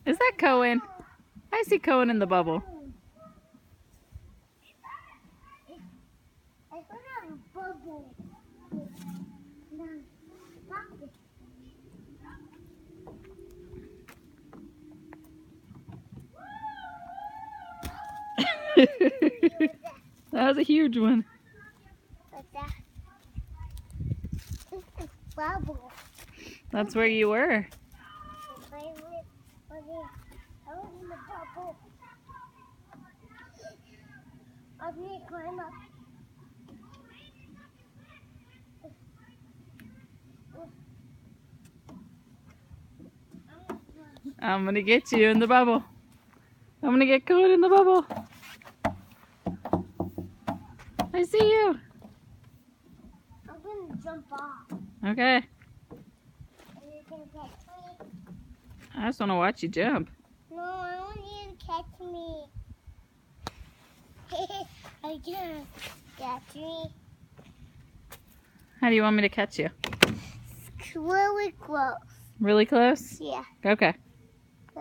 Is that Cohen? I see Cohen in the bubble. I heard a bubble. No, stop it. That was a huge one. What's that? It's a bubble. That's where you were. I was in the bubble. I'm going to climb up. I'm gonna get you in the bubble. I'm gonna get Cohen in the bubble. I see you. I'm going to jump off. Okay. And you're going to catch me. I just want to watch you jump. No, I want you to catch me. I can't catch me. How do you want me to catch you? Really close. Really close? Yeah. Okay.